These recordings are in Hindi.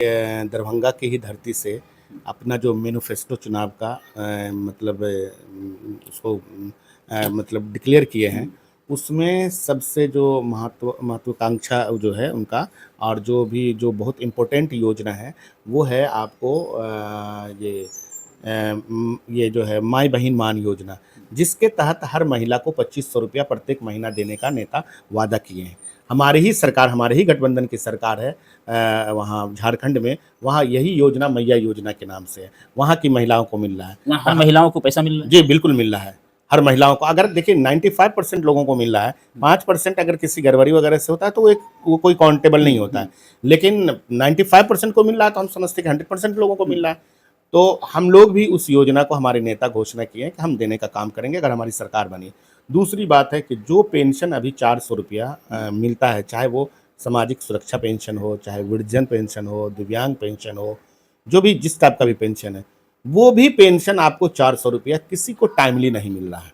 दरभंगा की ही धरती से अपना जो मैनिफेस्टो चुनाव का मतलब उसको मतलब डिक्लेयर किए हैं, उसमें सबसे जो महत्वाकांक्षा जो है उनका, और जो बहुत इम्पोर्टेंट योजना है वो है आपको ये जो है माई बहिन मान योजना, जिसके तहत हर महिला को 2500 रुपया प्रत्येक महीना देने का नेता वादा किए हैं। हमारी ही सरकार, हमारे ही गठबंधन की सरकार है वहाँ झारखंड में, वहाँ यही योजना मैया योजना के नाम से है, वहाँ की महिलाओं को मिल रहा है। वहाँ हर महिलाओं को पैसा मिल रहा है? जी, बिल्कुल मिल रहा है। हर महिलाओं को, अगर देखिए 95% लोगों को मिल रहा है, 5% अगर किसी गड़बड़ी वगैरह से होता है तो वो कोई काउंटेबल नहीं होता है। लेकिन 95% को मिल रहा है तो हम समझते हैं कि 100% लोगों को मिल रहा है। तो हम लोग भी उस योजना को, हमारे नेता घोषणा किए हैं कि हम देने का काम करेंगे अगर हमारी सरकार बनी। दूसरी बात है कि जो पेंशन अभी 400 रुपया मिलता है, चाहे वो सामाजिक सुरक्षा पेंशन हो, चाहे वृद्धजन पेंशन हो, दिव्यांग पेंशन हो, जो भी जिस टाइप का भी पेंशन है, वो भी पेंशन आपको 400 रुपया किसी को टाइमली नहीं मिल रहा है।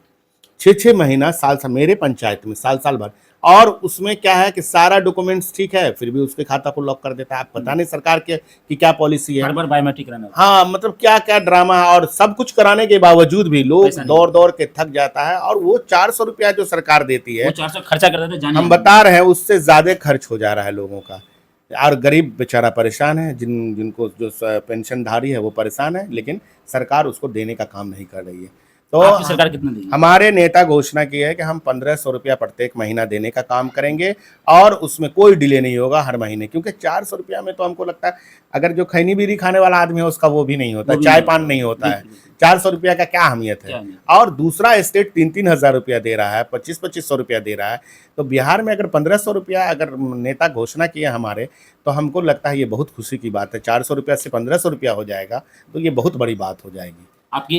6-6 महीना, साल-साल, मेरे पंचायत में साल-साल भर, और उसमें क्या है कि सारा डॉक्यूमेंट्स ठीक है, फिर भी उसके खाता को लॉक कर देता है। आप पता नहीं सरकार के की क्या पॉलिसी है। हर बार बायोमेट्रिक कराना होता हाँ, मतलब क्या-क्या ड्रामा है, और सब कुछ कराने के बावजूद भी लोग दौड़-दौड़ के थक जाता है, और वो 400 रुपया जो सरकार देती है। है, वो 400 खर्चा कर देते जाने हम बता रहे हैं, उससे ज़्यादा खर्च हो जा रहा है लोगों का। और गरीब बेचारा परेशान है, जिनको जो पेंशनधारी है वो परेशान है, लेकिन सरकार उसको देने का काम नहीं कर रही है। तो आपकी सरकार कितना देगी? हमारे नेता घोषणा की है कि हम 1500 रुपया प्रत्येक महीना देने का काम करेंगे, और उसमें कोई डिले नहीं होगा हर महीने, क्योंकि 400 रुपया में तो हमको लगता है अगर जो खैनी बीड़ी खाने वाला आदमी है उसका वो भी नहीं होता, चाय पान नहीं होता है। 400 रुपया का क्या अहमियत है। और दूसरा स्टेट 3-3 हज़ार रुपया दे रहा है, 25-25 रुपया दे रहा है। तो बिहार में अगर 1500 रुपया अगर नेता घोषणा किए हमारे, तो हमको लगता है ये बहुत खुशी की बात है। 400 रुपया से 1500 रुपया हो जाएगा तो ये बहुत बड़ी बात हो जाएगी।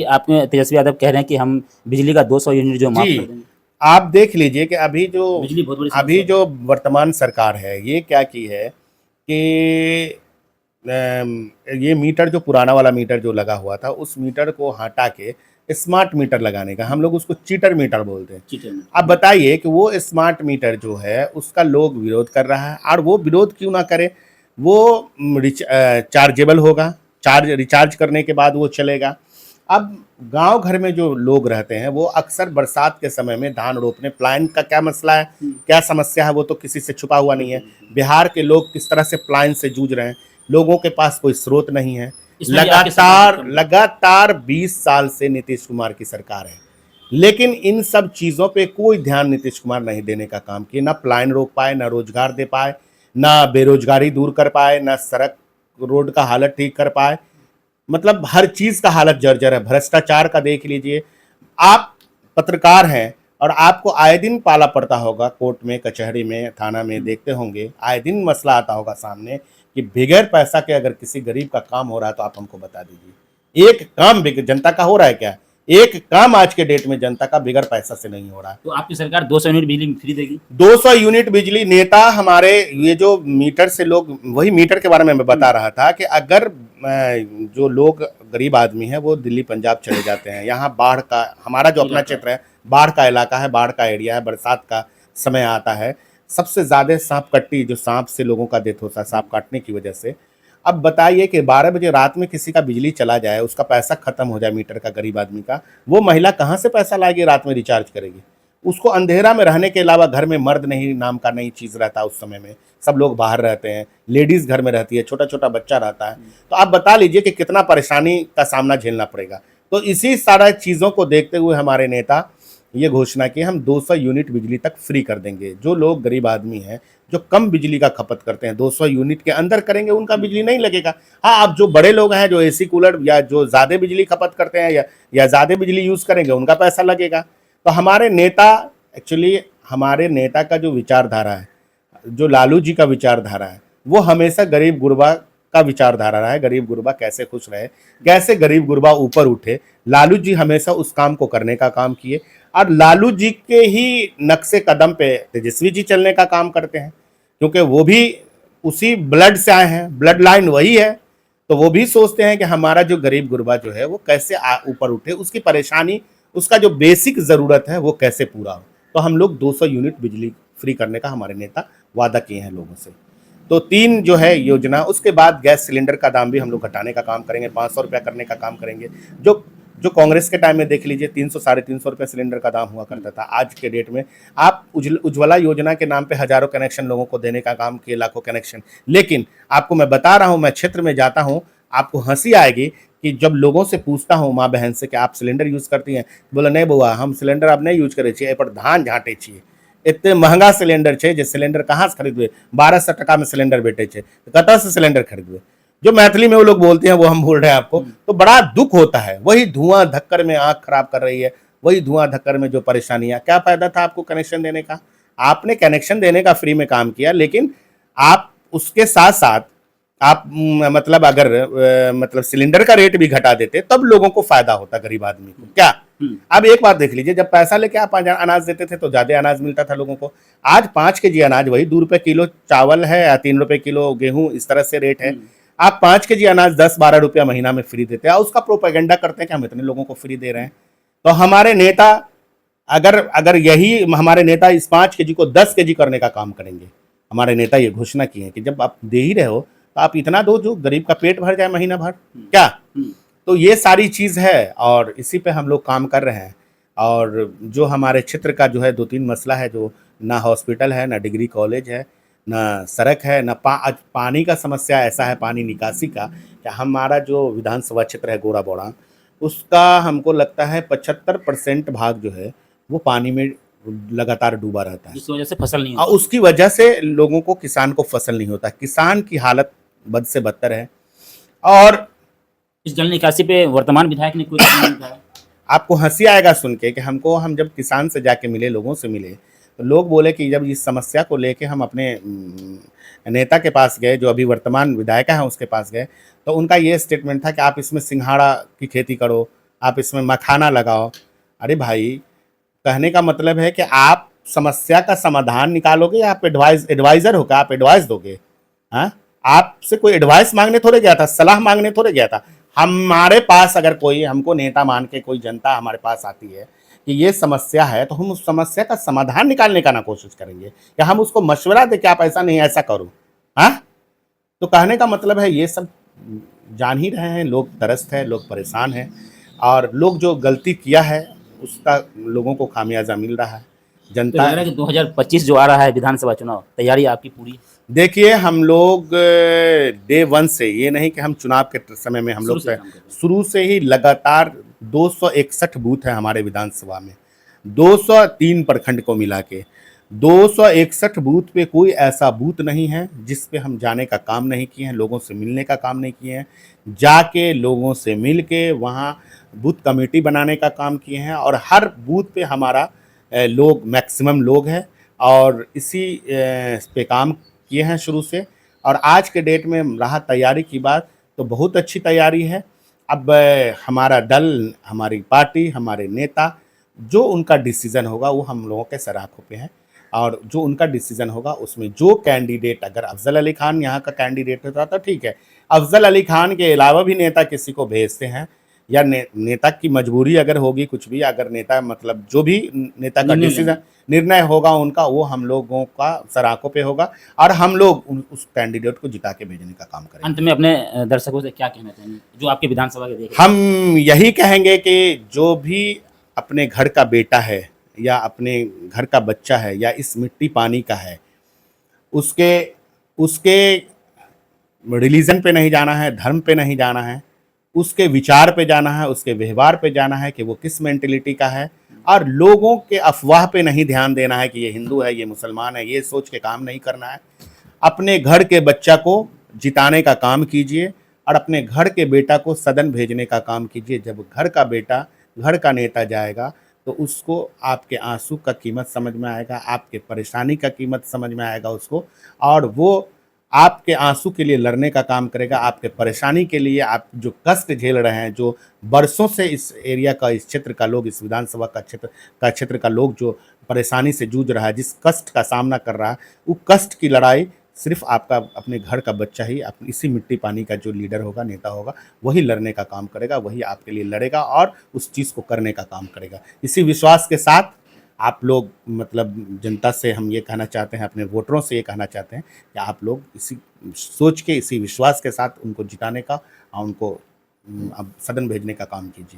आपने तेजस्वी यादव कह रहे हैं कि हम बिजली का 200 यूनिट जो माफ कर देंगे। आप देख लीजिए कि अभी जो वर्तमान सरकार है, ये क्या की है कि ये मीटर, जो पुराना वाला मीटर जो लगा हुआ था, उस मीटर को हटा के स्मार्ट मीटर लगाने का, हम लोग उसको चीटर मीटर बोलते हैं। अब बताइए कि वो स्मार्ट मीटर जो है उसका लोग विरोध कर रहा है, और वो विरोध क्यों ना करे, वो चार्जेबल होगा, रिचार्ज करने के बाद वो चलेगा। अब गांव घर में जो लोग रहते हैं वो अक्सर बरसात के समय में धान रोपने, प्लान का क्या मसला है, क्या समस्या है, वो तो किसी से छुपा हुआ नहीं है। बिहार के लोग किस तरह से प्लान से जूझ रहे हैं, लोगों के पास कोई स्रोत नहीं है। लगातार 20 साल से नीतीश कुमार की सरकार है, लेकिन इन सब चीज़ों पे कोई ध्यान नीतीश कुमार नहीं देने का काम किए। ना प्लान रोक पाए, ना रोजगार दे पाए, ना बेरोजगारी दूर कर पाए, ना सड़क रोड का हालत ठीक कर पाए। मतलब हर चीज़ का हालत जर्जर है। भ्रष्टाचार का देख लीजिए। आप पत्रकार हैं और आपको आए दिन पाला पड़ता होगा, कोर्ट में, कचहरी में, थाना में देखते होंगे, आए दिन मसला आता होगा सामने कि बगैर पैसा के अगर किसी गरीब का काम हो रहा है तो आप हमको बता दीजिए। एक काम जनता का हो रहा है क्या? एक काम आज के डेट में जनता का बगैर पैसा से नहीं हो रहा है। तो आपकी सरकार 200 यूनिट बिजली फ्री देगी? 200 यूनिट बिजली, नेता हमारे, ये जो मीटर से लोग, वही मीटर के बारे में मैं बता रहा था कि अगर जो लोग गरीब आदमी है वो दिल्ली पंजाब चले जाते हैं, यहाँ बाढ़ का, हमारा जो अपना क्षेत्र है बाढ़ का इलाका है, बाढ़ का एरिया है, बरसात का समय आता है, सबसे ज़्यादा सांप कट्टी, जो सांप से लोगों का डेथ होता है सांप काटने की वजह से। अब बताइए कि 12 बजे रात में किसी का बिजली चला जाए, उसका पैसा खत्म हो जाए मीटर का, गरीब आदमी का, वो महिला कहाँ से पैसा लाएगी, रात में रिचार्ज करेगी? उसको अंधेरा में रहने के अलावा, घर में मर्द नहीं नाम का नहीं चीज़ रहता उस समय में, सब लोग बाहर रहते हैं, लेडीज़ घर में रहती है, छोटा छोटा बच्चा रहता है। तो आप बता लीजिए कि कितना परेशानी का सामना झेलना पड़ेगा। तो इसी सारा चीज़ों को देखते हुए हमारे नेता ये घोषणा की, हम 200 यूनिट बिजली तक फ्री कर देंगे। जो लोग गरीब आदमी हैं, जो कम बिजली का खपत करते हैं, 200 यूनिट के अंदर करेंगे, उनका बिजली नहीं लगेगा। हाँ, अब जो बड़े लोग हैं, जो एसी कूलर या जो ज़्यादा बिजली खपत करते हैं या ज़्यादा बिजली यूज़ करेंगे, उनका पैसा लगेगा। तो हमारे नेता, एक्चुअली हमारे नेता का जो विचारधारा है, जो लालू जी का विचारधारा है, वो हमेशा गरीब गुरबा का विचारधारा रहा है। गरीब गुरबा कैसे खुश रहे, कैसे गरीब गुरबा ऊपर उठे, लालू जी हमेशा उस काम को करने का काम किए। और लालू जी के ही नक्शे कदम पे तेजस्वी जी चलने का काम करते हैं, क्योंकि वो भी उसी ब्लड से आए हैं, ब्लड लाइन वही है। तो वो भी सोचते हैं कि हमारा जो गरीब गुरबा जो है वो कैसे ऊपर उठे, उसकी परेशानी, उसका जो बेसिक ज़रूरत है वो कैसे पूरा हो। तो हम लोग 200 यूनिट बिजली फ्री करने का हमारे नेता वादा किए हैं लोगों से। तो 3 जो है योजना, उसके बाद गैस सिलेंडर का दाम भी हम लोग घटाने का काम करेंगे, 500 रुपया करने का काम करेंगे। जो जो कांग्रेस के टाइम में देख लीजिए 300 साढ़े 300 रुपये सिलेंडर का दाम हुआ करता था। आज के डेट में आप उज्ज्वला योजना के नाम पे हजारों कनेक्शन लोगों को देने का काम किए, लाखों कनेक्शन। लेकिन आपको मैं बता रहा हूँ, मैं क्षेत्र में जाता हूँ, आपको हंसी आएगी कि जब लोगों से पूछता हूँ माँ बहन से कि आप सिलेंडर यूज़ करती हैं, बोले नहीं बउआ हम सिलेंडर अब नहीं यूज करे छे, पर धान झाँटे छिए। इतने महंगा सिलेंडर छे, जे सिलेंडर कहाँ से खरीदबे, 1200 टका में सिलेंडर बेटे छे, तो कतऽ से सिलेंडर खरीदबे। जो मैथिली में वो लोग बोलते हैं वो हम बोल रहे हैं आपको, तो बड़ा दुख होता है। वही धुआं धक्कर में आंख खराब कर रही है, वही धुआं धक्कर में जो परेशानियां, क्या फायदा था आपको कनेक्शन देने का। आपने कनेक्शन देने का फ्री में काम किया, लेकिन आप उसके साथ साथ आप मतलब अगर मतलब सिलेंडर का रेट भी घटा देते तब लोगों को फायदा होता, गरीब आदमी को। क्या अब एक बात देख लीजिए, जब पैसा लेके आप अनाज देते थे तो ज्यादा अनाज मिलता था लोगों को। आज 5 केजी अनाज वही 2 रुपए किलो चावल है या 3 रुपए किलो गेहूं, इस तरह से रेट है। आप 5 केजी अनाज 10-12 रुपया महीना में फ्री देते हैं, उसका प्रोपेगेंडा करते हैं कि हम इतने लोगों को फ्री दे रहे हैं। तो हमारे नेता अगर यही हमारे नेता इस 5 केजी को 10 केजी करने का काम करेंगे, हमारे नेता ये घोषणा की है कि जब आप दे ही रहे हो तो आप इतना दो जो गरीब का पेट भर जाए महीना भर। क्या तो ये सारी चीज़ है और इसी पे हम लोग काम कर रहे हैं। और जो हमारे क्षेत्र का जो है 2-3 मसला है, जो ना हॉस्पिटल है, ना डिग्री कॉलेज है, ना सड़क है, ना पानी का समस्या ऐसा है, पानी निकासी का, कि हमारा जो विधानसभा क्षेत्र है गोरा बौड़ा, उसका हमको लगता है 75% भाग जो है वो पानी में लगातार डूबा रहता है, जिसकी वजह से फसल नहीं और होती। उसकी वजह से लोगों को, किसान को फसल नहीं होता। किसान की हालत बद से बदतर है। और इस जल निकासी पे वर्तमान विधायक ने कोई कदम नहीं उठाया। आपको हंसी आएगा सुन के कि हम जब किसान से जाके मिले, लोगों से मिले, तो लोग बोले कि जब इस समस्या को लेके हम अपने नेता के पास गए, जो अभी वर्तमान विधायक हैं उसके पास गए, तो उनका ये स्टेटमेंट था कि आप इसमें सिंघाड़ा की खेती करो, आप इसमें मखाना लगाओ। अरे भाई, कहने का मतलब है कि आप समस्या का समाधान निकालोगे या आप एडवाइजर हो, क्या आप एडवाइस दोगे? हाँ, आपसे कोई एडवाइस मांगने थोड़े गया था, सलाह मांगने थोड़े गया था। हमारे पास अगर कोई हमको नेता मान के कोई जनता हमारे पास आती है कि ये समस्या है, तो हम उस समस्या का समाधान निकालने का ना कोशिश करेंगे, या हम उसको मशवरा दे कि आप ऐसा नहीं ऐसा करो। हाँ, तो कहने का मतलब है ये सब जान ही रहे हैं, लोग त्रस्त है, लोग परेशान हैं, और लोग जो गलती किया है उसका लोगों को खामियाजा मिल रहा है। तो जनता लग रहा है कि 2025 जो आ रहा है विधानसभा चुनाव, तैयारी आपकी पूरी है? देखिए, हम लोग डे 1 से, ये नहीं कि हम चुनाव के समय में, हम लोग शुरू से ही लगातार 261 बूथ है हमारे विधानसभा में, 203 प्रखंड को मिला के 261 बूथ पे कोई ऐसा बूथ नहीं है जिस पे हम जाने का काम नहीं किए हैं, लोगों से मिलने का काम नहीं किए हैं। जाके लोगों से मिल के वहाँ बूथ कमेटी बनाने का काम किए हैं, और हर बूथ पे हमारा लोग, मैक्सिमम लोग हैं, और इसी पे काम किए हैं शुरू से। और आज के डेट में रहा तैयारी की बात, तो बहुत अच्छी तैयारी है। अब हमारा दल, हमारी पार्टी, हमारे नेता, जो उनका डिसीज़न होगा वो हम लोगों के सराखों पे है, और जो उनका डिसीज़न होगा उसमें जो कैंडिडेट, अगर अफजल अली खान यहाँ का कैंडिडेट होता तो ठीक है, अफजल अली खान के अलावा भी नेता किसी को भेजते हैं, या नेता की मजबूरी अगर होगी कुछ भी, अगर नेता मतलब जो भी नेता का डिसीजन निर्णय होगा उनका, वो हम लोगों का सराखों पे होगा, और हम लोग उस कैंडिडेट को जिता के भेजने का काम करेंगे। अंत में अपने दर्शकों से क्या कहना चाहेंगे जो आपके विधानसभा के देख रहे हैं? हम यही कहेंगे कि जो भी अपने घर का बेटा है या अपने घर का बच्चा है या इस मिट्टी पानी का है, उसके रिलीजन पे नहीं जाना है, धर्म पे नहीं जाना है, उसके विचार पे जाना है, उसके व्यवहार पे जाना है कि वो किस मेंटेलिटी का है, और लोगों के अफवाह पे नहीं ध्यान देना है कि ये हिंदू है, ये मुसलमान है, ये सोच के काम नहीं करना है। अपने घर के बच्चा को जिताने का काम कीजिए, और अपने घर के बेटा को सदन भेजने का काम कीजिए। जब घर का बेटा, घर का नेता जाएगा तो उसको आपके आंसू का कीमत समझ में आएगा, आपके परेशानी का कीमत समझ में आएगा उसको, और वो आपके आंसू के लिए लड़ने का काम करेगा, आपके परेशानी के लिए। आप जो कष्ट झेल रहे हैं, जो बरसों से इस एरिया का, इस क्षेत्र का लोग, इस विधानसभा का क्षेत्र का लोग जो परेशानी से जूझ रहा है, जिस कष्ट का सामना कर रहा है, वो कष्ट की लड़ाई सिर्फ आपका अपने घर का बच्चा ही, इसी मिट्टी पानी का जो लीडर होगा, नेता होगा, वही लड़ने का काम करेगा, वही आपके लिए लड़ेगा और उस चीज़ को करने का काम करेगा। इसी विश्वास के साथ आप लोग मतलब जनता से हम ये कहना चाहते हैं, अपने वोटरों से ये कहना चाहते हैं कि आप लोग इसी सोच के, इसी विश्वास के साथ उनको जिताने का और उनको अब सदन भेजने का काम कीजिए।